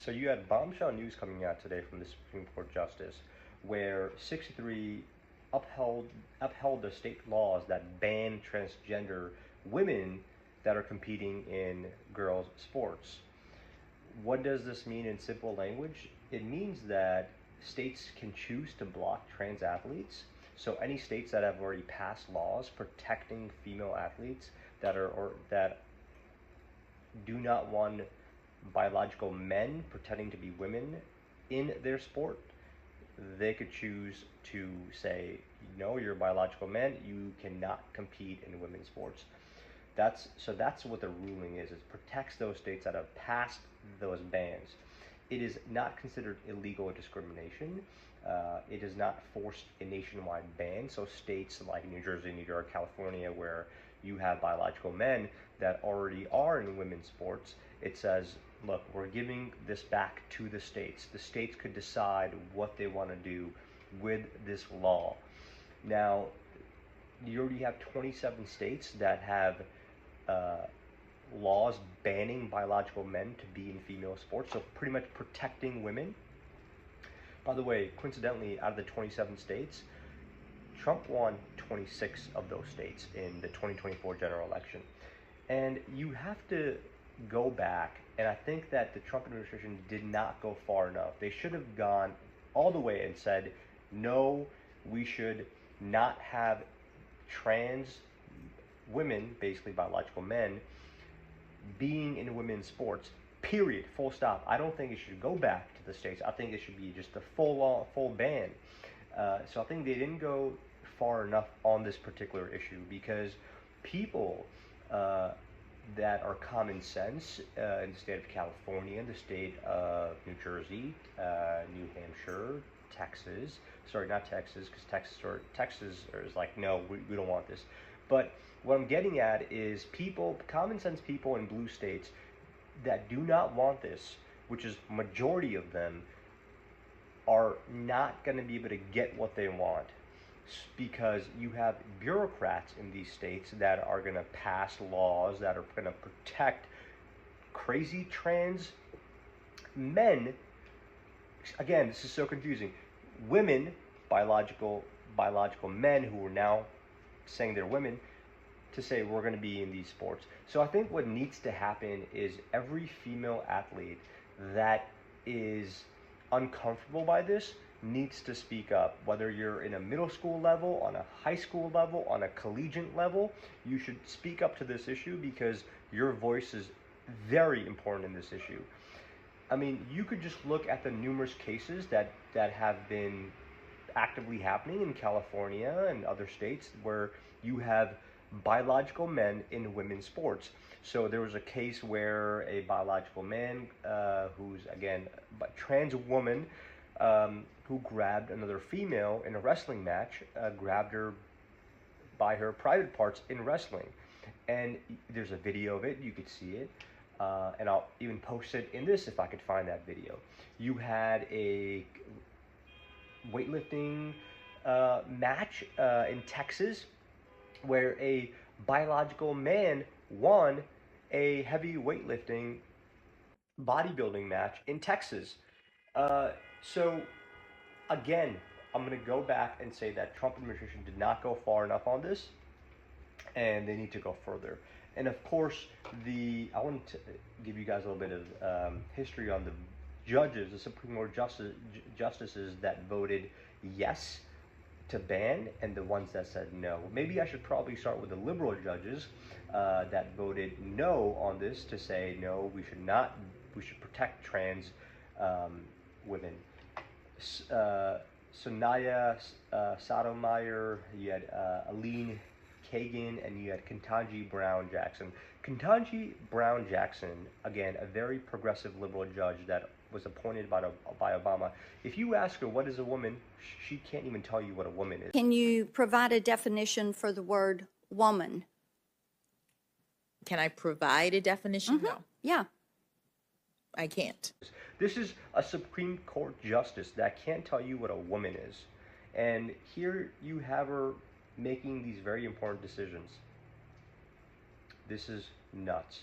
So you had bombshell news coming out today from the Supreme Court Justice, where 63 upheld upheld the state laws that ban transgender women that are competing in girls' sports. What does this mean in simple language? It means that states can choose to block trans athletes. So any states that have already passed laws protecting female athletes that do not want biological men pretending to be women in their sport, they could choose to say, no, you're biological men, you cannot compete in women's sports. That's what the ruling is. It protects those states that have passed those bans. It is not considered illegal discrimination. It is not forced a nationwide ban. So states like New Jersey, New York, California, where you have biological men that already are in women's sports, it says, look, we're giving this back to the states. The states could decide what they want to do with this law. Now, you already have 27 states that have uh, laws banning biological men to be in female sports, so pretty much protecting women. By the way, coincidentally, out of the 27 states, Trump won 26 of those states in the 2024 general election. And you have to go back, and I think that the Trump administration did not go far enough. They should have gone all the way and said, no, we should not have trans women, basically biological men, being in women's sports, period, full stop. I don't think it should go back to the states. I think it should be just a full ban. So I think they didn't go far enough on this particular issue, because people that are common sense in the state of California, the state of New Jersey, New Hampshire, Texas. Sorry, not Texas, because Texas is like, no, we don't want this. But what I'm getting at is people, common sense people in blue states that do not want this, which is majority of them, are not going to be able to get what they want, because you have bureaucrats in these states that are going to pass laws that are going to protect crazy trans men. Again, this is so confusing. Women, biological men who are now saying they're women, to say we're going to be in these sports. So I think what needs to happen is every female athlete that is uncomfortable by this needs to speak up. Whether you're in a middle school level, on a high school level, on a collegiate level, you should speak up to this issue, because your voice is very important in this issue. I mean, you could just look at the numerous cases that have been actively happening in California and other states where you have biological men in women's sports. So there was a case where a biological man, who's again a trans woman, who grabbed another female in a wrestling match, grabbed her by her private parts in wrestling. And there's a video of it, you could see it. And I'll even post it in this if I could find that video. You had a weightlifting match in Texas where a biological man won a heavy weightlifting bodybuilding match in Texas. So again, I'm going to go back and say that Trump administration did not go far enough on this, and they need to go further. And of course, I want to give you guys a little bit of history on the judges, the Supreme Court justices that voted yes to ban, and the ones that said no. Maybe I should probably start with the liberal judges that voted no on this, to say no, we should not, we should protect trans women. Sonaya Sotomayor, you had Aline Kagan, and you had Ketanji Brown Jackson. Ketanji Brown Jackson, again, a very progressive liberal judge that was appointed by Obama. If you ask her what is a woman, she can't even tell you what a woman is. Can you provide a definition for the word woman? Can I provide a definition? No, Yeah. I can't. This is a Supreme Court justice that can't tell you what a woman is. And here you have her making these very important decisions. This is nuts.